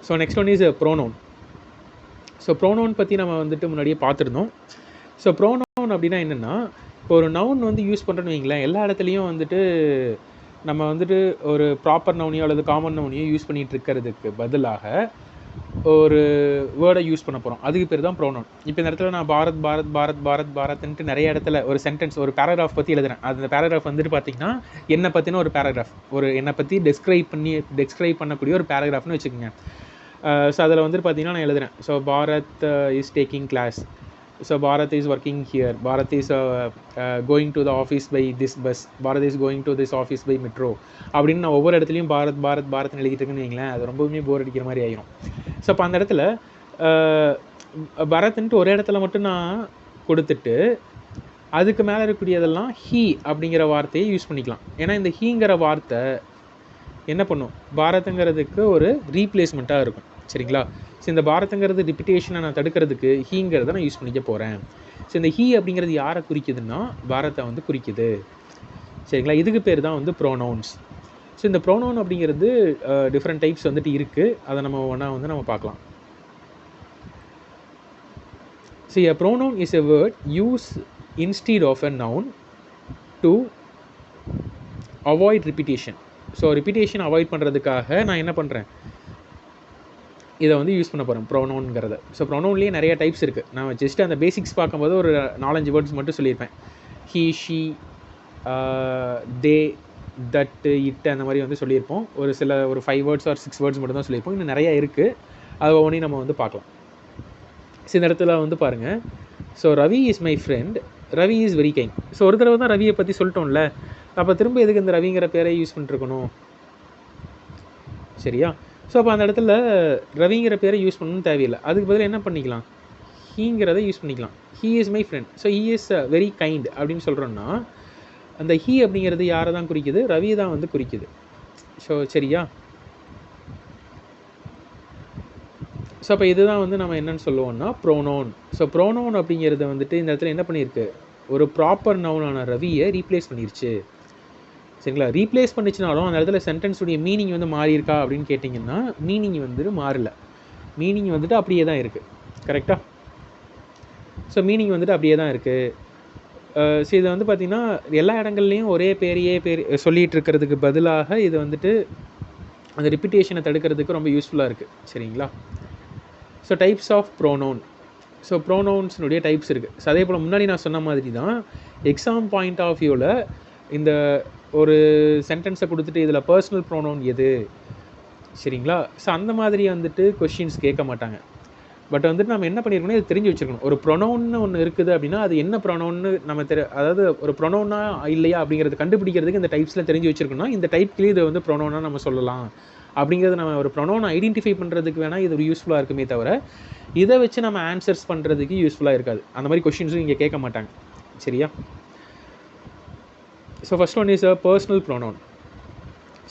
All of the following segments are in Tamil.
So next one is pronoun. So pronoun பற்றி நம்ம வந்துட்டு முன்னாடியே பார்த்துருந்தோம். ஸோ ப்ரோனவுன் அப்படின்னா என்னென்னா, இப்போ ஒரு நவுன் வந்து யூஸ் பண்ணுறோன்னு வைங்களேன், எல்லா இடத்துலையும் வந்துட்டு நம்ம வந்துட்டு ஒரு ப்ராப்பர் நவுனையோ அல்லது காமன் நவுனையோ யூஸ் பண்ணிகிட்டு இருக்கிறதுக்கு பதிலாக ஒரு வேர்டை யூஸ் பண்ண போகிறோம். அதுக்கு பேர் தான் ப்ரோனவுன். இப்போ இந்த இடத்துல நான் பாரத் பாரத் பாரத் பாரத் பாரத்ன்ட்டு நிறைய இடத்துல ஒரு சென்டென்ஸ், ஒரு பேராகிராஃப் பற்றி எழுதுறேன். அந்த பேராகிராஃப் வந்துட்டு பார்த்திங்கன்னா என்னை பற்றின ஒரு பேராகிராஃப், ஒரு என்னை பற்றி டெஸ்கிரைப் பண்ணக்கூடிய ஒரு பேராகிராஃப்னு வச்சுக்கோங்க. ஸோ அதில் வந்துட்டு பார்த்திங்கன்னா நான் எழுதுறேன். So Bharat is taking class, so Bharat is working here, Bharat is going to the office by this bus, Bharat is going to this office by metro அப்படின்னு நான் ஒவ்வொரு இடத்துலையும் பாரத் பாரத் பாரத்னு எழுதிட்டு இருக்குன்னு வைங்களேன், அது ரொம்பவுமே போர் அடிக்கிற மாதிரி ஆயிரும். ஸோ அப்போ அந்த இடத்துல பரத்ன்ட்டு ஒரு இடத்துல மட்டும் நான் கொடுத்துட்டு அதுக்கு மேலே இருக்கக்கூடியதெல்லாம் ஹீ அப்படிங்கிற வார்த்தையை யூஸ் பண்ணிக்கலாம். ஏன்னா இந்த ஹீங்கிற வார்த்தை என்ன பண்ணும், பாரத்துங்கிறதுக்கு ஒரு ரீப்ளேஸ்மெண்ட்டாக இருக்கும். சரிங்களா? ஸோ இந்த பாரத்துங்கிறது ரிப்பிட்டேஷனை நான் தடுக்கிறதுக்கு ஹீங்கிறத நான் யூஸ் பண்ணிக்க போகிறேன். ஸோ இந்த ஹீ அப்படிங்கிறது யாரை குறிக்குதுன்னா பாரத்தை வந்து குறிக்குது. சரிங்களா? இதுக்கு பேர் தான் வந்து ப்ரோனவுன்ஸ். ஸோ இந்த ப்ரோனவுன் அப்படிங்கிறது டிஃப்ரெண்ட் டைப்ஸ் வந்துட்டு இருக்குது. அதை நம்ம ஒன்றா வந்து நம்ம பார்க்கலாம். So a pronoun is a word used instead of a noun to avoid repetition. So repetition avoid பண்ணுறதுக்காக நான் என்ன பண்ணுறேன், இதை வந்து யூஸ் பண்ண போகிறேன் ப்ரோனவுன்கிறத. ஸோ ப்ரோனவுன்லேயே நிறைய டைப்ஸ் இருக்குது. நான் ஜஸ்ட் அந்த பேசிக்ஸ் பார்க்கும்போது ஒரு 4-5 வேர்ட்ஸ் மட்டும் சொல்லியிருப்பேன். ஹீ, ஷீ, தே, தட்டு, இட்டு அந்த மாதிரி வந்து சொல்லியிருப்போம். ஒரு 5 வேர்ட்ஸ் ஆர் 6 வேர்ட்ஸ் மட்டும் தான் சொல்லியிருப்போம். இன்னும் நிறையா இருக்குது. அது ஒவ்வொன்றையும் நம்ம வந்து பார்க்கலாம். ஸோ இந்த இடத்துல வந்து பாருங்கள். So Ravi is my friend, Ravi is very kind. So ஒரு தடவை தான் ரவியை பற்றி சொல்லிட்டோம்ல, அப்போ திரும்ப எதுக்கு இந்த ரவிங்கிற பேரை யூஸ் பண்ணிட்டுருக்கணும்? சரியா? ஸோ அப்போ அந்த இடத்துல ரவிங்கிற பேரை யூஸ் பண்ணணும்னு தேவையில்லை. அதுக்கு பதில் என்ன பண்ணிக்கலாம், ஹீங்கிறத யூஸ் பண்ணிக்கலாம். He is my friend, so he is very kind அப்படின்னு சொல்கிறோன்னா அந்த ஹீ அப்படிங்கிறது யாரை தான் குறிக்குது, ரவி தான் வந்து குறிக்குது. ஸோ சரியா? ஸோ அப்போ இதுதான் வந்து நம்ம என்னென்னு சொல்லுவோம்னா ப்ரோனவுன். ஸோ ப்ரோனவுன் அப்படிங்கிறது வந்துட்டு இந்த இடத்துல என்ன பண்ணியிருக்கு, ஒரு ப்ராப்பர் நவுனான ரவியை ரீப்ளேஸ் பண்ணிருச்சு. சரிங்களா? ரீப்ளேஸ் பண்ணிச்சுனாலும் அந்த இடத்துல சென்டென்ஸுடைய மீனிங் வந்து மாறியிருக்கா அப்படின்னு கேட்டிங்கன்னா மீனிங் வந்துட்டு மாறல. மீனிங் வந்துட்டு அப்படியே தான் இருக்குது. கரெக்டாக? ஸோ மீனிங் வந்துட்டு அப்படியே தான் இருக்குது. ஸோ இதை வந்து பார்த்திங்கன்னா எல்லா இடங்கள்லையும் ஒரே பேர் சொல்லிகிட்டு இருக்கிறதுக்கு பதிலாக இது வந்துட்டு அந்த ரிப்பிட்டேஷனை தடுக்கிறதுக்கு ரொம்ப யூஸ்ஃபுல்லாக இருக்குது. சரிங்களா? So types of pronoun. So ப்ரோனவுன்ஸினுடைய டைப்ஸ் இருக்குது. ஸோ அதே போல் முன்னாடி நான் சொன்ன மாதிரி தான் எக்ஸாம் பாயிண்ட் ஆஃப் வியூவில் இந்த ஒரு சென்டென்ஸை கொடுத்துட்டு இதில் பர்சனல் ப்ரோனவுன் எது, சரிங்களா? ஸோ அந்த மாதிரி வந்துட்டு கொஷின்ஸ் கேட்க மாட்டாங்க. பட் வந்துட்டு நம்ம என்ன பண்ணியிருக்கணும், இது தெரிஞ்சு வச்சுருக்கணும். ஒரு ப்ரொனவுன்னு ஒன்று இருக்குது அப்படின்னா அது என்ன ப்ரொனவுன்னு நம்ம அதாவது ஒரு ப்ரொனவுனா இல்லையா அப்படிங்கிறது கண்டுபிடிக்கிறதுக்கு இந்த டைப்ஸில் தெரிஞ்சு வச்சுருக்கணும். இந்த டைப்லேயே இது வந்து ப்ரொனவுனாக நம்ம சொல்லலாம் அப்படிங்கிறது நம்ம ஒரு ப்ரொனவுனை ஐடென்டிஃபை பண்ணுறதுக்கு வேணால் இது ஒரு யூஸ்ஃபுல்லாக இருக்குமே தவிர இதை வச்சு நம்ம ஆன்சர்ஸ் பண்ணுறதுக்கு யூஸ்ஃபுல்லாக இருக்காது. அந்த மாதிரி கொஷின்ஸும் இங்கே கேட்க மாட்டாங்க. சரியா? So first one is a personal pronoun.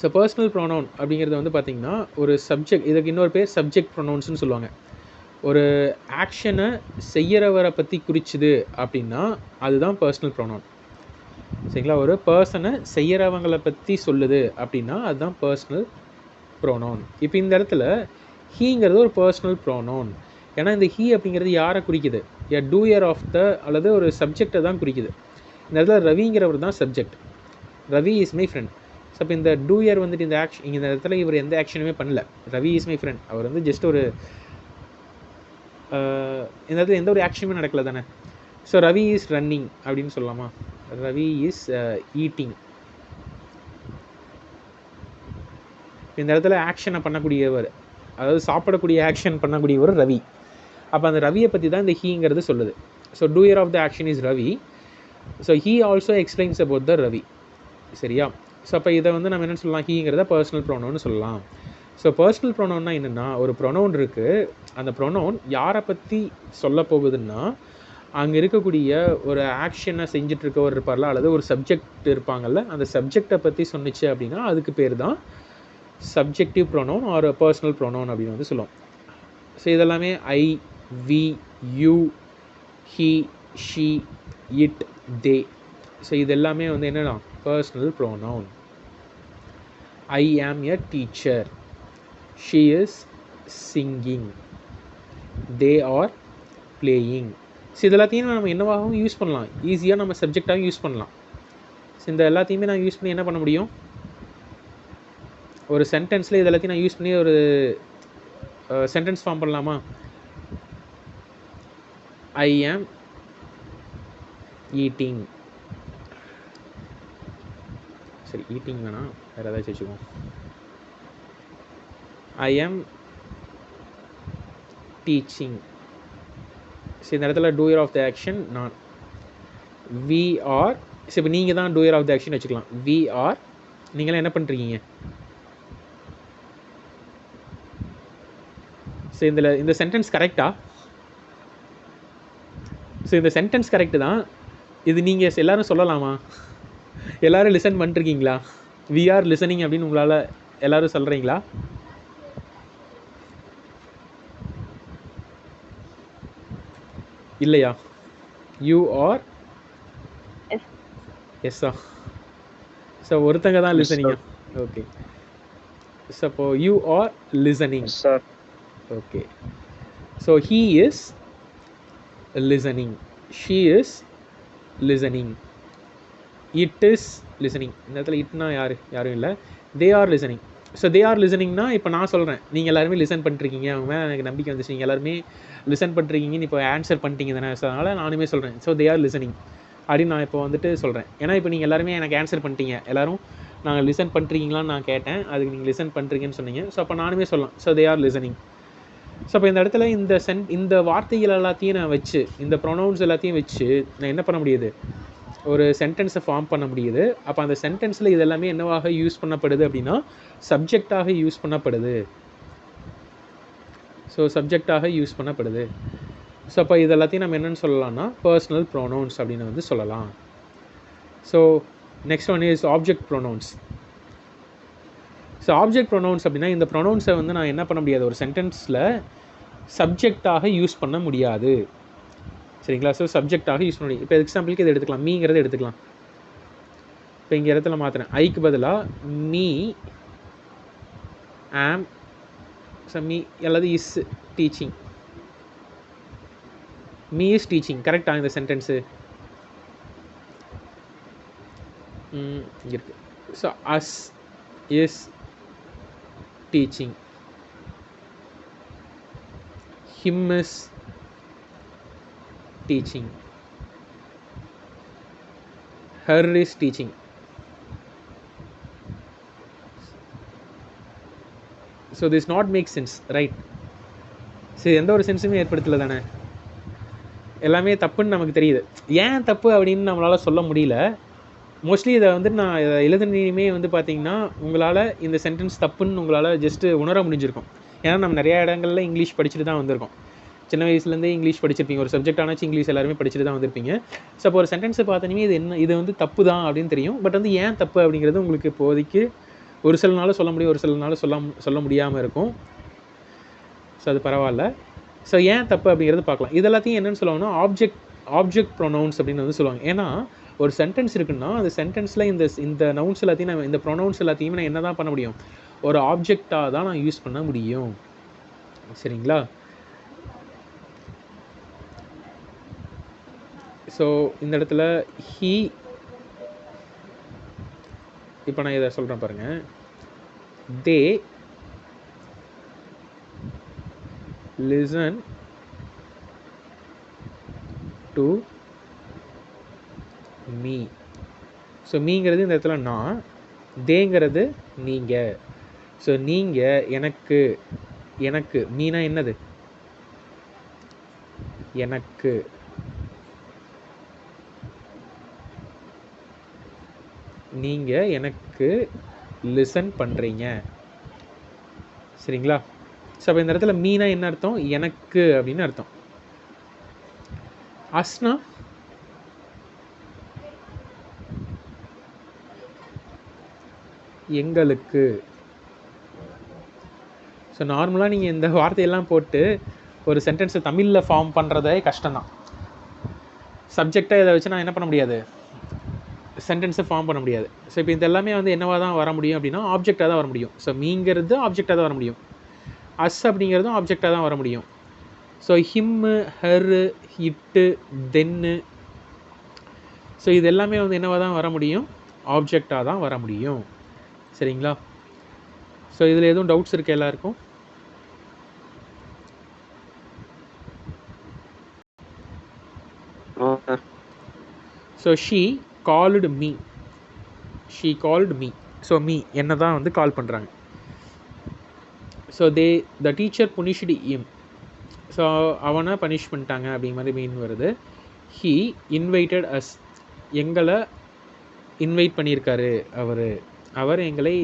So personal pronoun அப்படிங்கிறது வந்து பார்த்திங்கன்னா ஒரு சப்ஜெக்ட், இதுக்கு இன்னொரு பேர் சப்ஜெக்ட் ப்ரோனவுன்ஸ்னு சொல்லுவாங்க. ஒரு ஆக்ஷனை செய்கிறவரை பற்றி குறிச்சுது அப்படின்னா அதுதான் பர்சனல் ப்ரோனவுன். சரிங்களா? ஒரு பர்சனை செய்கிறவங்களை பற்றி சொல்லுது அப்படின்னா அதுதான் பர்சனல் ப்ரோனவுன். இப்போ இந்த இடத்துல ஹீங்கிறது ஒரு பர்சனல் ப்ரோனவுன். ஏன்னா இந்த ஹீ அப்படிங்கிறது யாரை குறிக்குது, எ டூயர் ஆஃப் த அல்லது ஒரு சப்ஜெக்டை தான் குறிக்குது. இந்த இடத்துல ரவிங்கிறவர் தான் subject. Ravi is my friend. So இப்போ இந்த டூயர் வந்துட்டு இந்த ஆக்ஷன், இந்த இடத்துல இவர் எந்த ஆக்ஷனுமே பண்ணல. ரவி இஸ் மை ஃப்ரெண்ட், அவர் வந்து ஜஸ்ட் ஒரு இந்த இடத்துல எந்த ஒரு ஆக்ஷனுமே நடக்கல தானே. ஸோ ரவி இஸ் ரன்னிங் அப்படின்னு சொல்லலாமா, ரவி இஸ் ஈட்டிங். இந்த இடத்துல ஆக்ஷனை பண்ணக்கூடியவர், அதாவது சாப்பிடக்கூடிய ஆக்ஷன் பண்ணக்கூடியவர் ரவி. அப்போ அந்த ரவியை பற்றி தான் இந்த ஹீங்கிறது சொல்லுது. So doer of the action is Ravi. So he also explains about the Ravi. சரியா? ஸோ அப்போ இதை வந்து நம்ம என்ன சொல்லலாம், ஹீங்கிறத பர்சனல் ப்ரோனவுன்னு சொல்லலாம். ஸோ பர்சனல் ப்ரோனவுன்னா என்னென்னா, ஒரு ப்ரோனவுன் இருக்குது, அந்த ப்ரோனவுன் யாரை பற்றி சொல்ல போகுதுன்னா அங்கே இருக்கக்கூடிய ஒரு ஆக்ஷனை செஞ்சிட்ருக்கவர் இருப்பார்ல அல்லது ஒரு சப்ஜெக்ட் இருப்பாங்கள்ல, அந்த சப்ஜெக்டை பற்றி சொன்னிச்சு அப்படின்னா அதுக்கு பேர் தான் subjective pronoun or personal pronoun அப்படின்னு வந்து சொல்லுவோம். ஸோ இதெல்லாமே I, we, you, he, she, it, they. So இது எல்லாமே வந்து என்னென்னா personal pronoun. I am a teacher, she is singing, they are playing. So இது எல்லாத்தையும் நம்ம என்னவாகவும் யூஸ் பண்ணலாம், ஈஸியாக நம்ம சப்ஜெக்டாகவும் யூஸ் பண்ணலாம். ஸோ இந்த எல்லாத்தையுமே நான் யூஸ் பண்ணி என்ன பண்ண முடியும், ஒரு சென்டென்ஸில் இது எல்லாத்தையும் நான் யூஸ் பண்ணி ஒரு சென்டென்ஸ் ஃபார்ம் பண்ணலாமா? ஐ ஆம் ஈட்டிங். சரி, ஈட்டிங் வேணாம், வேறு ஏதாச்சும் வச்சுக்குவோம். ஐ ஆம் டீச்சிங். சரி, இந்த இடத்துல டூயர் ஆஃப் த ஆக்ஷன் நான். We are. சரி, இப்போ நீங்கள் தான் டூயர் ஆஃப் த ஆக்ஷன் வச்சுக்கலாம். வி ஆர், நீங்களாம் என்ன பண்ணுறீங்க? ஸோ இந்த சென்டென்ஸ் கரெக்டா? ஸோ இந்த சென்டென்ஸ் கரெக்டு தான். இது நீங்கள் எல்லோரும் சொல்லலாமா? எல்லோரும் லிசன் பண்ணிருக்கீங்களா? வி ஆர் லிசனிங் அப்படின்னு உங்களால் எல்லோரும் சொல்கிறீங்களா? இல்லையா? You are எஸ்ஸா? ஸோ ஒருத்தங்க தான் லிசனிங்கா? ஓகே. ஸோ அப்போ you are listening. Sir. Okay. So he is listening, she is listening, it is listening. இந்த இடத்துல இட்னா யாரும் இல்லை, they are listening. So they are லிசனிங்னா இப்போ நான் சொல்கிறேன், நீங்கள் எல்லாருமே லிசன் பண்ணிருக்கீங்க, அவங்க மேலே எனக்கு நம்பிக்கை வந்துச்சு, நீங்கள் எல்லாருமே லிசன் பண்ணிருக்கீங்கன்னு இப்போ ஆன்சர் பண்ணிட்டீங்க தானே. ஸோ அதனால் நானுமே சொல்கிறேன், ஸோ தே ஆர் லிசனிங் அப்படின்னு நான் இப்போ வந்துட்டு சொல்கிறேன். ஏன்னா இப்போ நீங்கள் எல்லாருமே எனக்கு ஆன்சர் பண்ணிட்டீங்க, எல்லோரும் நாங்கள் லிசன் பண்ணுறீங்களான்னு நான் கேட்டேன், அதுக்கு நீங்கள் லிசன் பண்ணுறீங்கன்னு சொன்னீங்க. ஸோ அப்போ நானுமே சொல்லலாம், so they are listening. So அப்போ இந்த இடத்துல இந்த வார்த்தைகள் எல்லாத்தையும் நான் வச்சு, இந்த ப்ரொனவுன்ஸ் எல்லாத்தையும் வச்சு நான் என்ன பண்ண முடியுது, ஒரு சென்டென்ஸை ஃபார்ம் பண்ண முடியுது. அப்போ அந்த சென்டென்ஸில் இது எல்லாமே என்னவாக யூஸ் பண்ணப்படுது அப்படின்னா சப்ஜெக்டாக யூஸ் பண்ணப்படுது. ஸோ சப்ஜெக்டாக யூஸ் பண்ணப்படுது. ஸோ அப்போ இது எல்லாத்தையும் நம்ம என்னென்னு சொல்லலாம்னா பர்சனல் ப்ரொனவுன்ஸ் அப்படின்னு வந்து சொல்லலாம். So next one is object pronounce. So object pronounce அப்படின்னா இந்த ப்ரொனவுன்ஸை வந்து நான் என்ன பண்ண முடியாது, ஒரு சென்டென்ஸில் சப்ஜெக்டாக யூஸ் பண்ண முடியாது. சரிங்களா? ஸோ சப்ஜெக்டாக யூஸ் பண்ண முடியும். இப்போ எக்ஸாம்பிளுக்கு இதை எடுத்துக்கலாம், மீங்கிறத எடுத்துக்கலாம். இப்போ இங்கே இடத்துல மாற்றுறேன், ஐக்கு பதிலாக மீ ஆம். ஸோ மீ அல்லது is teaching. Me is teaching கரெக்டாக இந்த சென்டென்ஸு இங்கே இருக்குது. So us is teaching, him is teaching, her is teaching. So this not make sense, right? சரி, எந்த ஒரு சென்ஸுமே ஏற்படுத்தலை தானே, எல்லாமே தப்புன்னு நமக்கு தெரியுது. ஏன் தப்பு அப்படின்னு நம்மளால் சொல்ல முடியல. மோஸ்ட்லி இதை வந்து நான் இதை எழுதுனையுமே வந்து பார்த்திங்கன்னா உங்களால் இந்த சென்டென்ஸ் தப்புன்னு உங்களால் ஜஸ்ட்டு உணர முடிஞ்சிருக்கும். ஏன்னா நம்ம நிறையா இடங்களில் இங்கிலீஷ் படிச்சுட்டு தான் வந்திருக்கோம். சின்ன வயசுலேருந்தே இங்கிலீஷ் படிச்சிருப்பீங்க, ஒரு சப்ஜெக்ட் ஆனாச்சு இங்கிலீஷ் எல்லாருமே படிச்சுட்டு தான் வந்திருப்பீங்க. ஸோ அப்போ ஒரு சென்டென்ஸை பார்த்தோன்னே இது வந்து தப்பு தான் அப்படின்னு தெரியும். பட் வந்து ஏன் தப்பு அப்படிங்கிறது உங்களுக்கு இப்போதைக்கு ஒரு சில நாள் சொல்ல முடியும், ஒரு சில நாள் சொல்ல முடியாமல் இருக்கும். ஸோ அது பரவாயில்ல. ஸோ ஏன் தப்பு அப்படிங்கிறது பார்க்கலாம். இது எல்லாத்தையும் என்னென்னு சொல்லுவாங்கன்னா ஆப்ஜெக்ட் ப்ரொனவுன்ஸ் அப்படின்னு வந்து சொல்லுவாங்க. ஏன்னா ஒரு சென்டென்ஸ் இருக்குன்னா அந்த சென்டென்ஸில் இந்த நவுன்ஸ் எல்லாத்தையும் நான், இந்த ப்ரொனவுன்ஸ் எல்லாத்தையுமே நான் என்ன தான் பண்ண முடியும், ஒரு ஆப்ஜெக்டாக தான் நான் யூஸ் பண்ண முடியும். சரிங்களா? ஸோ இந்த இடத்துல ஹீ, இப்போ நான் இதை சொல்கிறேன் பாருங்கள், they listen to me. So மீங்கிறது இந்த இடத்துல நான், தேங்கிறது நீங்கள். ஸோ நீங்கள் எனக்கு மீனா என்னது, எனக்கு. நீங்கள் எனக்கு லிசன் பண்ணுறீங்க. சரிங்களா? ஸோ அப்போ இந்த இடத்துல மீனா என்ன அர்த்தம், எனக்கு அப்படின்னு அர்த்தம். அஸ்னா எங்களுக்கு. ஸோ நார்மலாக நீங்கள் இந்த வார்த்தையெல்லாம் போட்டு ஒரு சென்டென்ஸை தமிழில் ஃபார்ம் பண்ணுறதே கஷ்டம்தான். சப்ஜெக்டாக இதை வச்சு நான் என்ன பண்ண முடியாது, சென்டென்ஸை ஃபார்ம் பண்ண முடியாது. ஸோ இப்போ இது எல்லாமே வந்து என்னவாக தான் வர முடியும் அப்படின்னா ஆப்ஜெக்டாக தான் வர முடியும். ஸோ மீங்கிறது ஆப்ஜெக்டாக தான் வர முடியும். அஸ் அப்படிங்கிறதும் ஆப்ஜெக்டாக தான் வர முடியும். ஸோ ஹிம்மு, ஹெரு, இட்டு, தென்னு, ஸோ இது எல்லாமே வந்து என்னவாக தான் வர முடியும்? ஆப்ஜெக்டாக தான் வர முடியும். சரிங்களா? ஸோ இதில் எதுவும் டவுட்ஸ் இருக்குது எல்லாருக்கும்? So she called me, she called me, so me என்ன தான் வந்து கால் பண்ணுறாங்க. So the teacher punished him, so அவனை பனிஷ் பண்ணிட்டாங்க அப்படிங்கிற மாதிரி மீன் வருது. ஹீ இன்வைட்டட் அஸ், எங்களை இன்வைட் பண்ணியிருக்காரு, அவர் எங்களை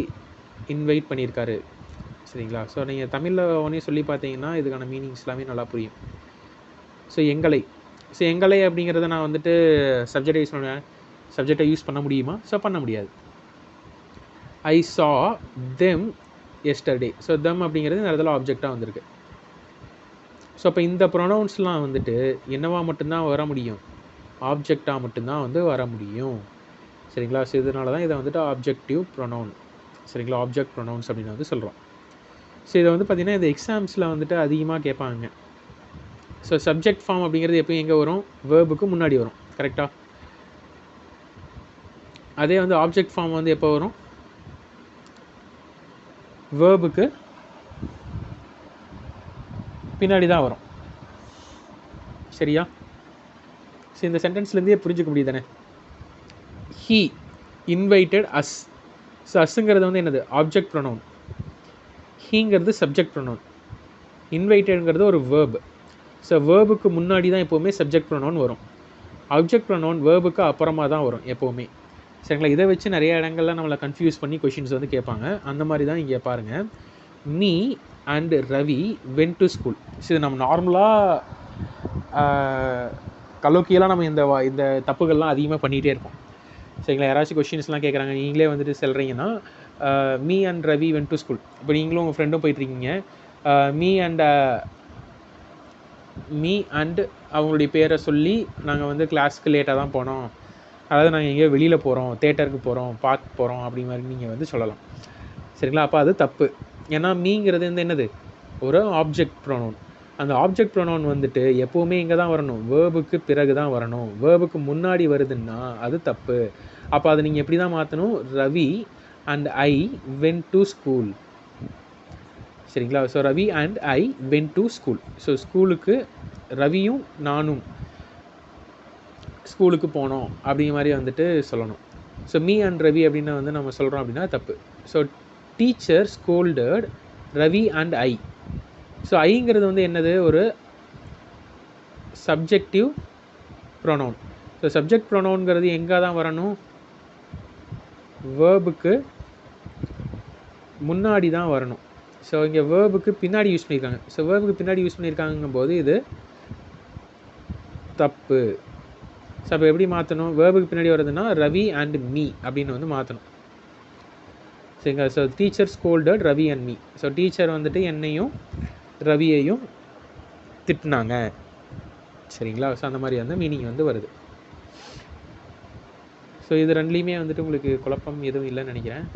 இன்வைட் பண்ணியிருக்காரு. சரிங்களா? ஸோ நீங்கள் தமிழில் ஒன்றே சொல்லி பார்த்தீங்கன்னா இதுக்கான மீனிங்ஸ் எல்லாமே நல்லா புரியும். ஸோ எங்களை, ஸோ எங்களை அப்படிங்கிறத நான் வந்துட்டு சப்ஜெக்டை யூஸ் பண்ண முடியுமா? ஸோ பண்ண முடியாது. ஐ சா தெம் எஸ்டர்டே, ஸோ தெம் அப்படிங்கிறது இந்த இடத்துல ஆப்ஜெக்டாக வந்திருக்கு. ஸோ அப்போ இந்த ப்ரொனவுன்ஸ்லாம் வந்துட்டு என்னவா மட்டும்தான் வர முடியும்? ஆப்ஜெக்டாக மட்டும்தான் வந்து வர முடியும். சரிங்களா? ஸோ இதனால தான் இதை வந்துட்டு ஆப்ஜெக்டிவ் ப்ரொனவுன், சரிங்களா, ஆப்ஜெக்ட் ப்ரொனவுன்ஸ் அப்படின்னு வந்து சொல்கிறோம். ஸோ இதை வந்து பார்த்திங்கன்னா இந்த எக்ஸாம்ஸில் வந்துட்டு அதிகமாக கேட்பாங்க. ஸோ சப்ஜெக்ட் ஃபார்ம் அப்படிங்கிறது எப்போ எங்கே வரும்? வேர்புக்கு முன்னாடி வரும். கரெக்டாக? அதே வந்து ஆப்ஜெக்ட் ஃபார்ம் வந்து எப்போ வரும்? வேர்புக்கு பின்னாடி தான் வரும். சரியா? ஸோ இந்த சென்டென்ஸ்லேருந்தே புரிஞ்சுக்க முடியுது தானே? ஹீ இன்வைட்டட் அஸ், ஸோ அஸ்ஸுங்கிறது வந்து என்னது? Object pronoun. ஹீங்கிறது சப்ஜெக்ட் ப்ரொனவுன். இன்வைட்டட்ங்கிறது ஒரு வேர்பு. ஸோ வேர்புக்கு முன்னாடி தான் எப்போவுமே சப்ஜெக்ட் ப்ரொனவுன் வரும். ஆப்ஜெக்ட் ப்ரொனவுன் வேர்புக்கு அப்புறமா தான் வரும் எப்போவுமே. சரிங்களா? இதை வச்சு நிறைய இடங்கள்ல நம்மளை கன்ஃபியூஸ் பண்ணி கொஷின்ஸ் வந்து கேட்பாங்க. அந்த மாதிரி தான் இங்கே பாருங்கள். Me and Ravi went to school. So இது நம்ம நார்மலாக கலோக்கியெல்லாம் நம்ம இந்த தப்புகள்லாம் அதிகமாக பண்ணிகிட்டே இருப்போம். சரிங்களா? யாராச்சும் கொஷின்ஸ்லாம் கேட்குறாங்க, நீங்களே வந்துட்டு சொல்கிறீங்கன்னா me and Ravi went to school. இப்போ நீங்களும் உங்கள் ஃப்ரெண்டும் போயிட்டுருக்கீங்க. மீ அண்ட் அவங்களுடைய பேரை சொல்லி நாங்கள் வந்து கிளாஸ்க்கு லேட்டாக தான் போனோம், அதாவது நாங்கள் எங்கேயோ வெளியில் போகிறோம், தேட்டருக்கு போகிறோம், பார்க் போகிறோம் அப்படி மாதிரி நீங்கள் வந்து சொல்லலாம். சரிங்களா? அப்போ அது தப்பு. ஏன்னா மீங்கிறது வந்து என்னது? ஒரு ஆப்ஜெக்ட் ப்ரொனவுன். அந்த ஆப்ஜெக்ட் ப்ரொனவுன் வந்துட்டு எப்போவுமே இங்கே தான் வரணும், வேர்புக்கு பிறகு தான் வரணும். வேர்புக்கு முன்னாடி வருதுன்னா அது தப்பு. அப்போ அதை நீங்கள் எப்படி தான் மாற்றணும்? Ravi and I went to school. சரிங்களா? So Ravi and I went to school. So ஸ்கூலுக்கு ரவியும் நானும் ஸ்கூலுக்கு போனோம் அப்படிங்கிற மாதிரி வந்துட்டு சொல்லணும். ஸோ மீ அண்ட் ரவி அப்படின்னு வந்து நம்ம சொல்கிறோம் அப்படின்னா தப்பு. So teacher scolded Ravi and I. So ஐங்கிறது வந்து என்னது? ஒரு சப்ஜெக்டிவ் ப்ரொனவுன். ஸோ சப்ஜெக்ட் ப்ரொனவுன்கிறது எங்கே தான் வரணும்? வேர்புக்கு முன்னாடி தான் வரணும். ஸோ இங்கே வேர்புக்கு பின்னாடி யூஸ் பண்ணியிருக்காங்க. ஸோ வேர்புக்கு பின்னாடி யூஸ் பண்ணியிருக்காங்கும் போது இது தப்பு. ஸோ அப்போ எப்படி மாற்றணும்? வேர்புக்கு பின்னாடி வருதுன்னா ரவி அண்ட் மீ அப்படின்னு வந்து மாற்றணும். சரிங்களா? So teacher scolded Ravi and me. So teacher வந்துட்டு என்னையும் ரவியையும் திட்டினாங்க. சரிங்களா? ஸோ அந்த மாதிரி வந்து மீனிங் வந்து வருது. ஸோ இது ரெண்டுலேயுமே வந்துட்டு உங்களுக்கு குழப்பம் எதுவும் இல்லைன்னு நினைக்கிறேன்.